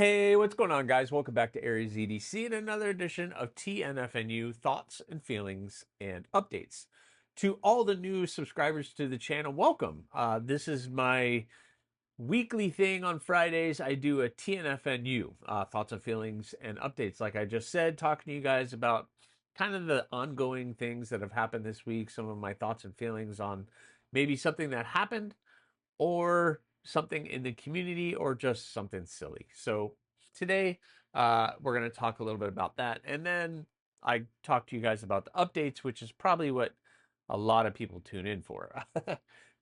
Hey, what's going on, guys? Welcome back to AriesEDC and another edition of TNFNU Thoughts and Feelings and Updates. To all the new subscribers to the channel, welcome. This is my weekly thing on Fridays. I do a TNFNU, Thoughts and Feelings and Updates, like I just said, talking to you guys about kind of the ongoing things that have happened this week, some of my thoughts and feelings on maybe something that happened or something in the community or just something silly. So today we're going to talk a little bit about that. And then I talk to you guys about the updates, which is probably what a lot of people tune in for.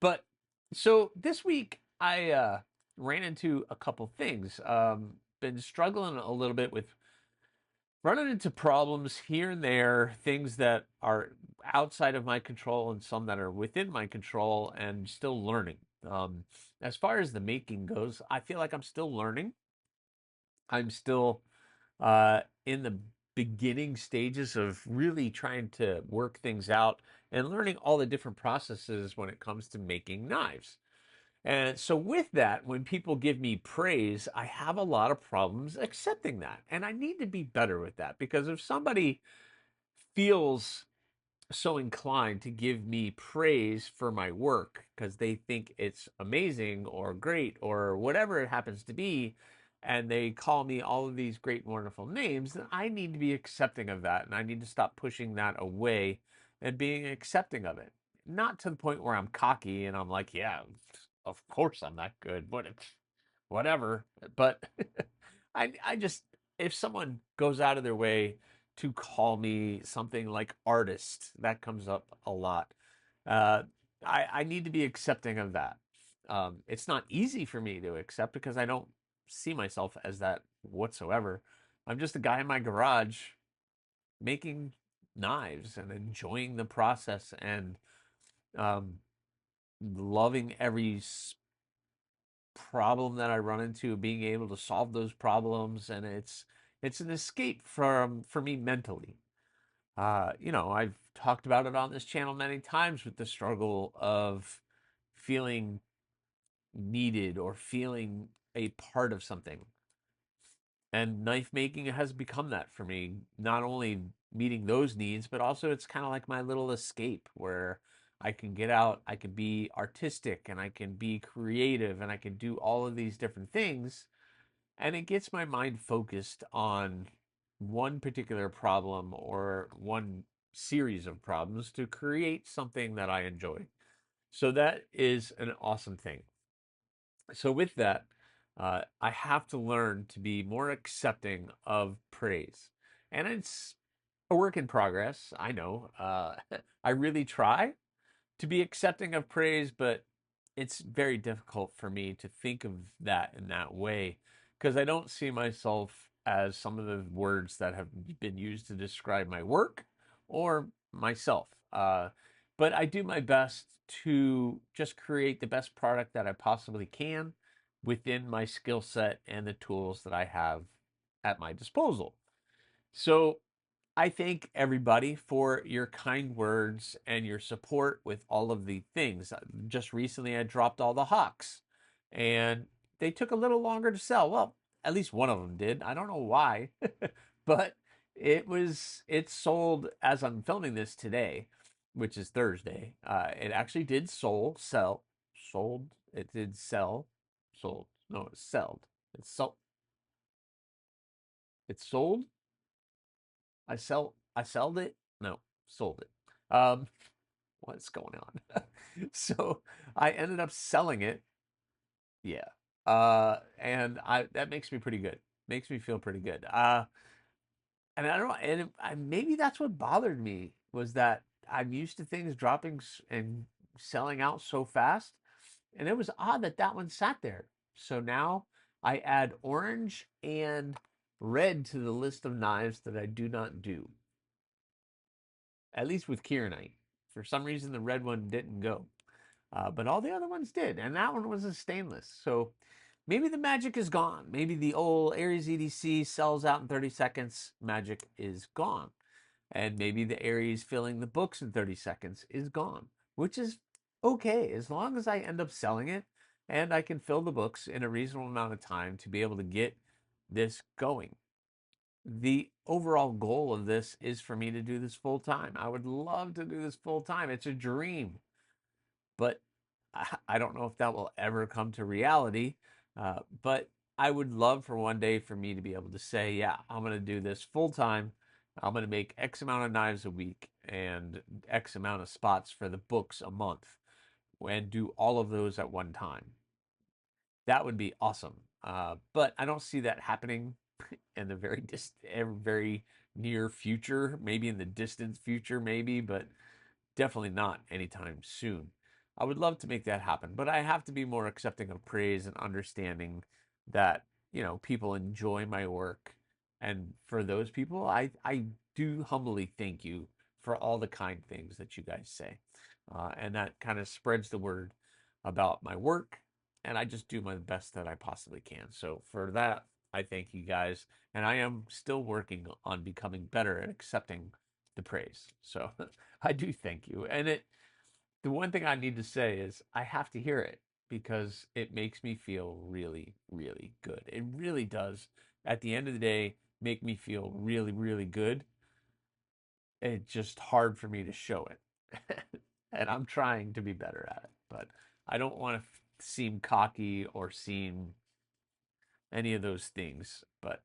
But so this week I ran into a couple things. Been struggling a little bit with running into problems here and there, things that are outside of my control and some that are within my control, and still learning. Um, as far as the making goes, I feel like I'm still learning. I'm still in the beginning stages of really trying to work things out and learning all the different processes when it comes to making knives. And so, with that, when people give me praise, I have a lot of problems accepting that. And I need to be better with that because if somebody feels so inclined to give me praise for my work because they think it's amazing or great or whatever it happens to be, and they call me all of these great, wonderful names, then I need to be accepting of that. And I need to stop pushing that away and being accepting of it. Not to the point where I'm cocky and I'm like, yeah, of course I'm that good, but it's whatever. But I just, if someone goes out of their way to call me something like artist, that comes up a lot. Uh, I need to be accepting of that. It's not easy for me to accept because I don't see myself as that whatsoever. I'm just a guy in my garage making knives and enjoying the process and um, loving every problem that I run into, being able to solve those problems, and it's an escape from for me mentally. I've talked about it on this channel many times with the struggle of feeling needed or feeling a part of something. And knife making has become that for me, not only meeting those needs, but also it's kind of like my little escape where I can get out, I can be artistic, and I can be creative, and I can do all of these different things. And it gets my mind focused on one particular problem or one series of problems to create something that I enjoy. So that is an awesome thing. So, with that, I have to learn to be more accepting of praise. And it's a work in progress. I know. I really try to be accepting of praise, but it's very difficult for me to think of that in that way because I don't see myself as some of the words that have been used to describe my work or myself. But I do my best to just create the best product that I possibly can within my skill set and the tools that I have at my disposal. So I thank everybody for your kind words and your support with all of the things. Just recently, I dropped all the hawks, and they took a little longer to sell. Well, at least one of them did. I don't know why, but it sold as I'm filming this today, which is Thursday. It actually did sold. It did sell, sold. No, it sold. It's sold. It's sold. I sold it. No, sold it. What's going on? So I ended up selling it. Yeah. And I that makes me pretty good. Makes me feel pretty good. And I don't know, maybe that's what bothered me was that I'm used to things dropping and selling out so fast, and it was odd that that one sat there. So now I add orange and red to the list of knives that I do not do. At least with Kieranite. For some reason, the red one didn't go. But all the other ones did. And that one was a stainless. So maybe the magic is gone. Maybe the old Aries EDC sells out in 30 seconds. Magic is gone. And maybe the Aries filling the books in 30 seconds is gone, which is okay as long as I end up selling it and I can fill the books in a reasonable amount of time to be able to get this going. The overall goal of this is for me to do this full time. I would love to do this full time. It's a dream, but I don't know if that will ever come to reality. But I would love for one day for me to be able to say, yeah, I'm going to do this full time. I'm going to make X amount of knives a week and X amount of spots for the books a month and do all of those at one time. That would be awesome. But I don't see that happening in the very near future, maybe in the distant future, maybe, but definitely not anytime soon. I would love to make that happen, but I have to be more accepting of praise and understanding that, people enjoy my work. And for those people, I do humbly thank you for all the kind things that you guys say. And that kind of spreads the word about my work. And I just do my best that I possibly can. So for that, I thank you guys. And I am still working on becoming better at accepting the praise. So I do thank you. And the one thing I need to say is I have to hear it because it makes me feel really, really good. It really does. At the end of the day, make me feel really, really good. It's just hard for me to show it. And I'm trying to be better at it, but I don't want to seem cocky or seem any of those things. But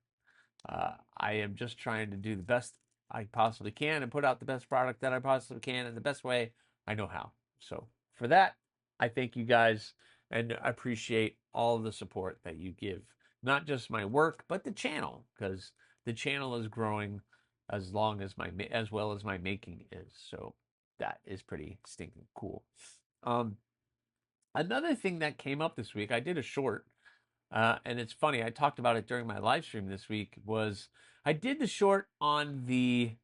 I am just trying to do the best I possibly can and put out the best product that I possibly can in the best way I know how. So for that, I thank you guys and I appreciate all the support that you give, not just my work, but the channel, because the channel is growing as well as my making is. So that is pretty stinking cool. Um, Another thing that came up this week, I did a short and it's funny, I talked about it during my live stream this week, was I did the short on the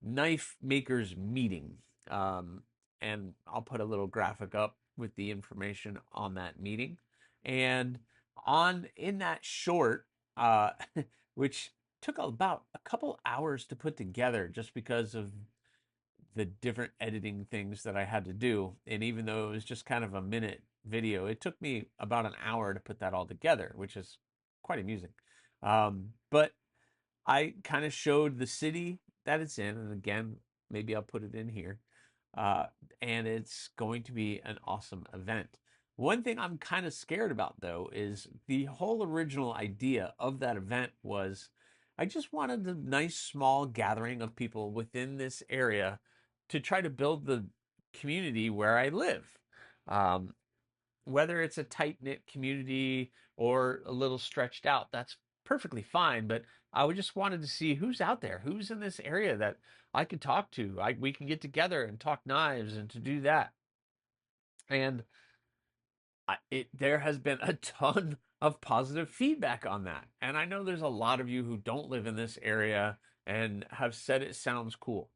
knife makers meeting. Um, and I'll put a little graphic up with the information on that meeting. And in that short, which took about a couple hours to put together just because of the different editing things that I had to do. And even though it was just kind of a minute video, it took me about an hour to put that all together, which is quite amusing. But I kind of showed the city that it's in. And again, maybe I'll put it in here. Uh, and it's going to be an awesome event. One thing I'm kind of scared about, though, is the whole original idea of that event was I just wanted a nice small gathering of people within this area to try to build the community where I live. Um, Whether it's a tight knit community or a little stretched out, that's perfectly fine. But I would just wanted to see who's out there, who's in this area that I could talk to. We can get together and talk knives and to do that. And there has been a ton of positive feedback on that. And I know there's a lot of you who don't live in this area and have said it sounds cool.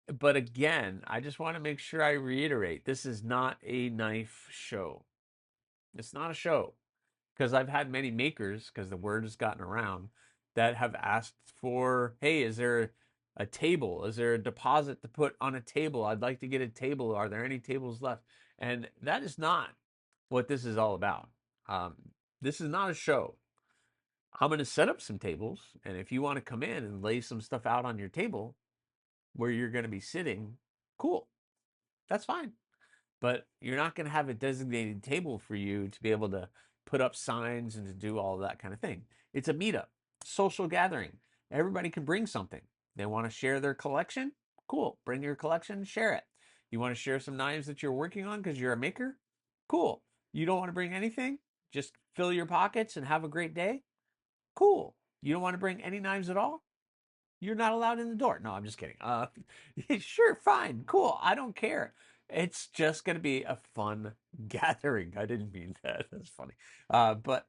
But again, I just want to make sure I reiterate this is not a knife show. It's not a show because I've had many makers, because the word has gotten around, that have asked for, hey, is there a table? Is there a deposit to put on a table? I'd like to get a table. Are there any tables left? And that is not what this is all about. Um, this is not a show. I'm going to set up some tables, and if you want to come in and lay some stuff out on your table where you're going to be sitting, cool. That's fine. But you're not going to have a designated table for you to be able to put up signs and to do all of that kind of thing. It's a meetup, social gathering. Everybody can bring something. They want to share their collection? Cool. Bring your collection, share it. You want to share some knives that you're working on because you're a maker? Cool. You don't want to bring anything? Just fill your pockets and have a great day? Cool. You don't want to bring any knives at all? You're not allowed in the door. No, I'm just kidding. Sure, fine, cool. I don't care. It's just going to be a fun gathering. I didn't mean that. That's funny. But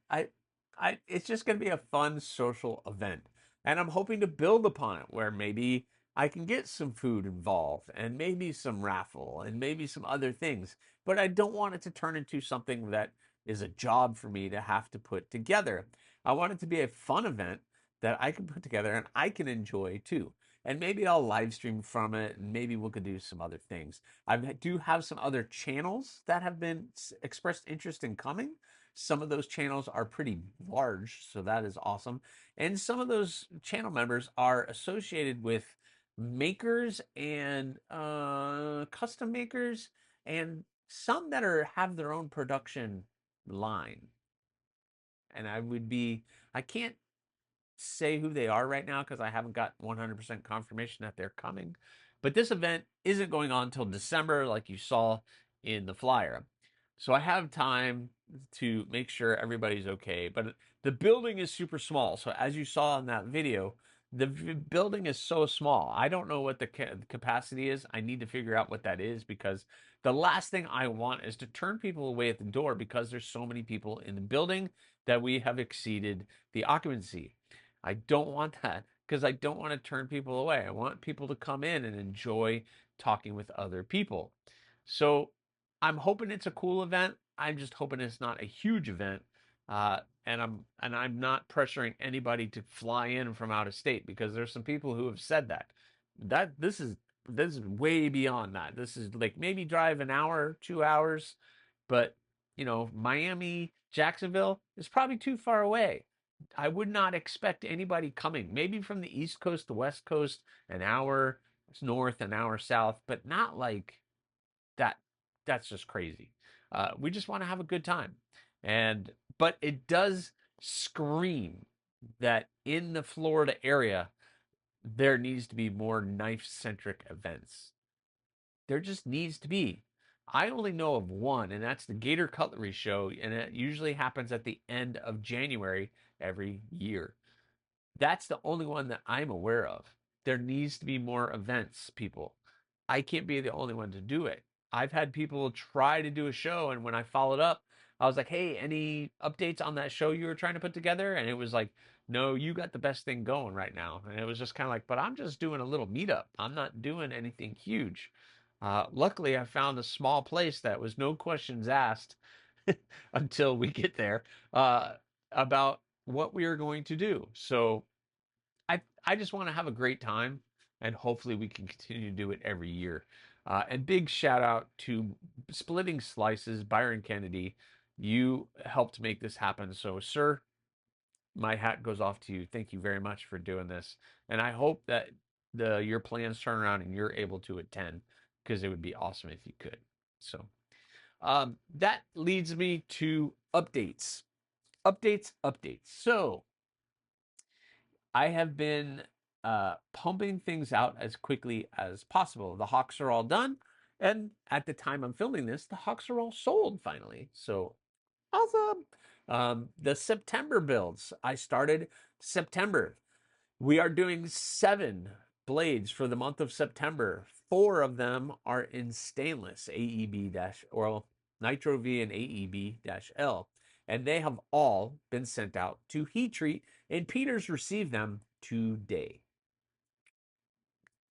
it's just going to be a fun social event, and I'm hoping to build upon it where maybe I can get some food involved, and maybe some raffle, and maybe some other things. But I don't want it to turn into something that is a job for me to have to put together. I want it to be a fun event that I can put together and I can enjoy too. And maybe I'll live stream from it and maybe we could do some other things. I do have some other channels that have been expressed interest in coming. Some of those channels are pretty large, so that is awesome. And some of those channel members are associated with makers and custom makers, and some that have their own production line. And I can't say who they are right now because I haven't got 100% confirmation that they're coming. But this event isn't going on until December, like you saw in the flyer. So I have time to make sure everybody's okay. But the building is super small. So as you saw in that video, the building is so small. I don't know what the capacity is. I need to figure out what that is, because the last thing I want is to turn people away at the door because there's so many people in the building that we have exceeded the occupancy. I don't want that, because I don't want to turn people away. I want people to come in and enjoy talking with other people. So I'm hoping it's a cool event. I'm just hoping it's not a huge event. And I'm not pressuring anybody to fly in from out of state, because there's some people who have said that this is way beyond that. This is like maybe drive an hour, 2 hours, but Miami, Jacksonville is probably too far away. I would not expect anybody coming. Maybe from the East Coast to West Coast, an hour north, an hour south, but not like that. That's just crazy. We just want to have a good time, but it does scream that in the Florida area there needs to be more knife-centric events. There just needs to be. I only know of one, and that's the Gator Cutlery Show, and it usually happens at the end of January every year. That's the only one that I'm aware of. There needs to be more events, people. I can't be the only one to do it. I've had people try to do a show, and when I followed up, I was like, hey, any updates on that show you were trying to put together? And it was like, no, you got the best thing going right now. And it was just kind of like, but I'm just doing a little meetup. I'm not doing anything huge. Luckily, I found a small place that was no questions asked until we get there, about what we are going to do. So I just want to have a great time, and hopefully we can continue to do it every year. And big shout out to Splitting Slices, Byron Kennedy. You helped make this happen. So, sir, my hat goes off to you. Thank you very much for doing this. And I hope that your plans turn around and you're able to attend, because it would be awesome if you could. So that leads me to updates. Updates. So I have been pumping things out as quickly as possible. The Hawks are all done, and at the time I'm filming this, the Hawks are all sold finally. So awesome. The September builds. I started September. We are doing 7 blades for the month of September. 4 of them are in stainless AEB or Nitro V and AEB-L. And they have all been sent out to heat treat, and Peter's received them today.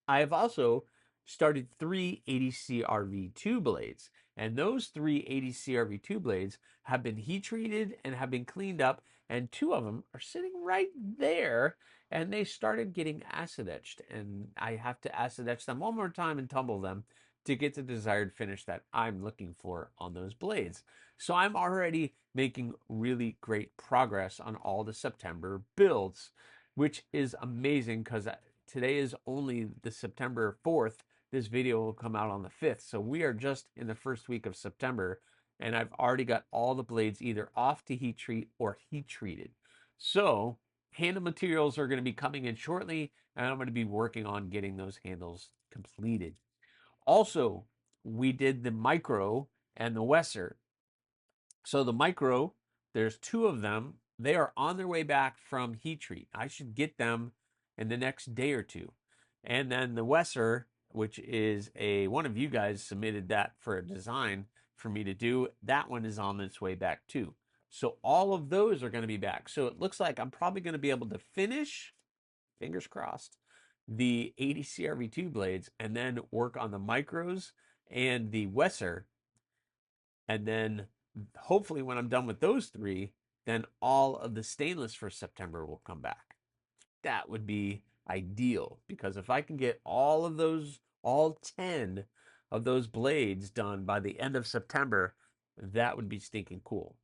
I have also started 3 ADCRV2 blades, and those 3 ADCRV2 blades have been heat treated and have been cleaned up, and 2 of them are sitting right there, and they started getting acid etched, and I have to acid etch them one more time and tumble them to get the desired finish that I'm looking for on those blades. So I'm already making really great progress on all the September builds, which is amazing, because today is only the September 4th. This video will come out on the 5th. So we are just in the first week of September, and I've already got all the blades either off to heat treat or heat treated. So handle materials are going to be coming in shortly, and I'm going to be working on getting those handles completed. Also, we did the micro and the Wesser. So the micro, there's 2 of them. They are on their way back from heat treat. I should get them in the next day or 2. And then the Wesser, which is one of you guys submitted that for a design for me to do. That one is on its way back too. So all of those are going to be back. So it looks like I'm probably going to be able to finish, fingers crossed, the ADCRV2 blades, and then work on the micros and the Wesser. And then hopefully when I'm done with those 3, then all of the stainless for September will come back. That would be ideal, because if I can get all 10 of those blades done by the end of September, that would be stinking cool.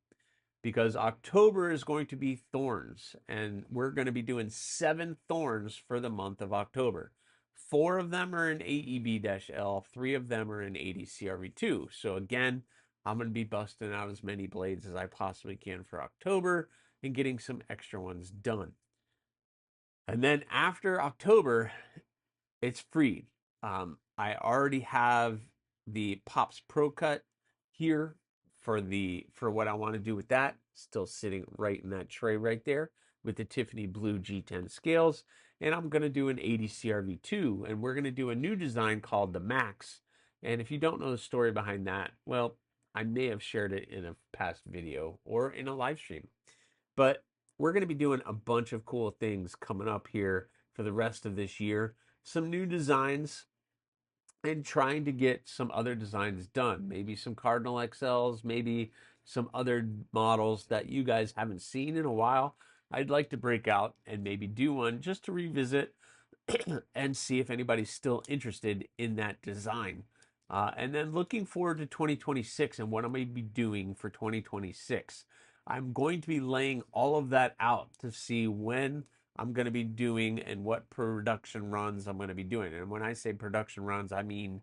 because October is going to be thorns, and we're going to be doing 7 thorns for the month of October. 4 of them are in AEB-L, 3 of them are in ADCRV2. So again, I'm going to be busting out as many blades as I possibly can for October and getting some extra ones done. And then after October, it's free. I already have the Pops Pro Cut here for what I want to do with that. Still sitting right in that tray right there with the Tiffany Blue G10 scales. And I'm going to do an ADCRV2, and we're going to do a new design called the Max. And if you don't know the story behind that, well, I may have shared it in a past video or in a live stream. But we're going to be doing a bunch of cool things coming up here for the rest of this year. Some new designs and trying to get some other designs done. Maybe some Cardinal XLs, maybe some other models that you guys haven't seen in a while. I'd like to break out and maybe do one just to revisit and see if anybody's still interested in that design. And then looking forward to 2026 and what I'm going to be doing for 2026. I'm going to be laying all of that out to see when I'm going to be doing and what production runs I'm going to be doing. And when I say production runs, I mean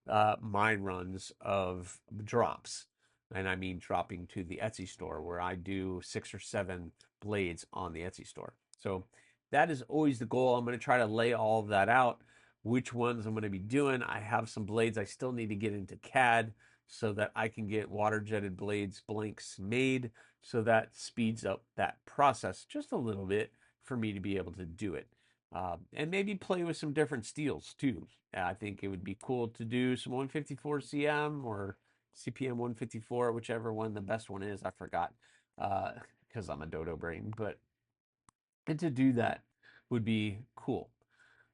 my runs of drops. And I mean dropping to the Etsy store where I do 6 or 7 blades on the Etsy store. So that is always the goal. I'm going to try to lay all of that out, which ones I'm going to be doing. I have some blades I still need to get into CAD so that I can get water jetted blades blanks made, so that speeds up that process just a little bit for me to be able to do it. And maybe play with some different steels too. I think it would be cool to do some 154 CM or CPM 154, whichever one the best one is. I forgot because I'm a dodo brain, and to do that would be cool.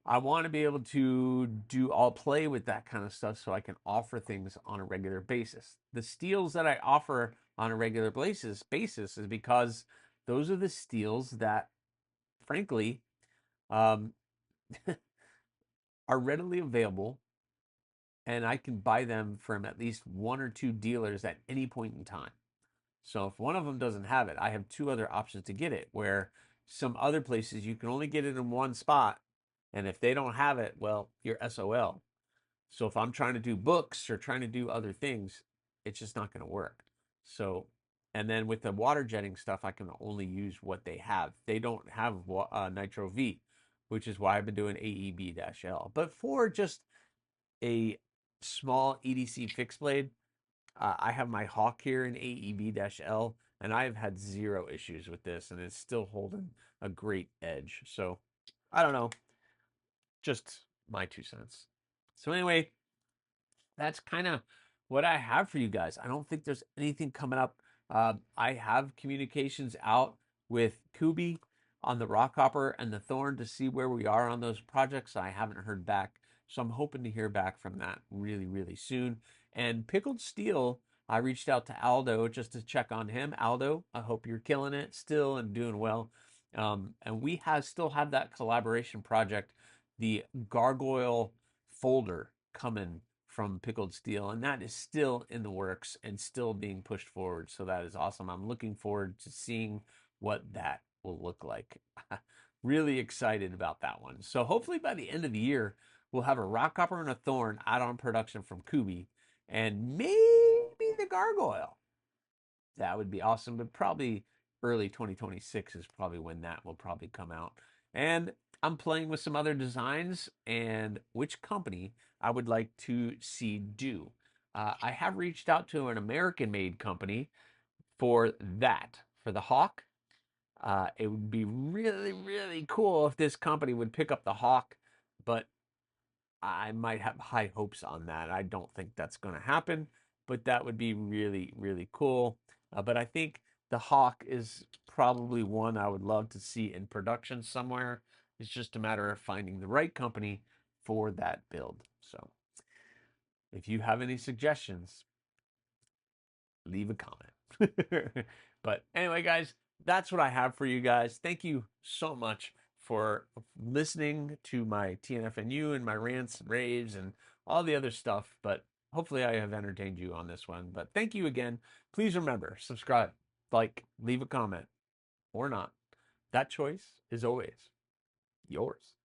I want to be able to I'll play with that kind of stuff so I can offer things on a regular basis. The steels that I offer on a regular basis is because those are the steels that, frankly, are readily available, and I can buy them from at least 1 or 2 dealers at any point in time. So if one of them doesn't have it, I have 2 other options to get it, where some other places you can only get it in one spot. And if they don't have it, well, you're SOL. So if I'm trying to do books or trying to do other things, it's just not going to work. So, and then with the water jetting stuff, I can only use what they have. They don't have Nitro V, which is why I've been doing AEB-L. But for just a small EDC fixed blade, I have my Hawk here in AEB-L, and I've had 0 issues with this, and it's still holding a great edge. So, I don't know, just my 2 cents. So anyway, that's kind of what I have for you guys. I don't think there's anything coming up. I have communications out with Kubi on the Rockhopper and the Thorn to see where we are on those projects. I haven't heard back, so I'm hoping to hear back from that really, really soon. And Pickled Steel, I reached out to Aldo just to check on him. Aldo, I hope you're killing it still and doing well. And we still have that collaboration project, the Gargoyle folder coming from Pickled Steel, and that is still in the works and still being pushed forward. So that is awesome. I'm looking forward to seeing what that will look like. Really excited about that one. So hopefully by the end of the year, we'll have a Rockhopper and a Thorn out on production from Kubi, and maybe the Gargoyle. That would be awesome, but probably early 2026 is probably when that will probably come out. And I'm playing with some other designs and which company I would like to see do. I have reached out to an American-made company for that, for the Hawk. It would be really, really cool if this company would pick up the Hawk, but I might have high hopes on that. I don't think that's going to happen, but that would be really, really cool. But I think the Hawk is probably one I would love to see in production somewhere. It's just a matter of finding the right company for that build. So if you have any suggestions, leave a comment. But anyway, guys, that's what I have for you guys. Thank you so much for listening to my TNFNU and my rants and raves and all the other stuff. But hopefully I have entertained you on this one. But thank you again. Please remember, subscribe, like, leave a comment or not. That choice is always yours.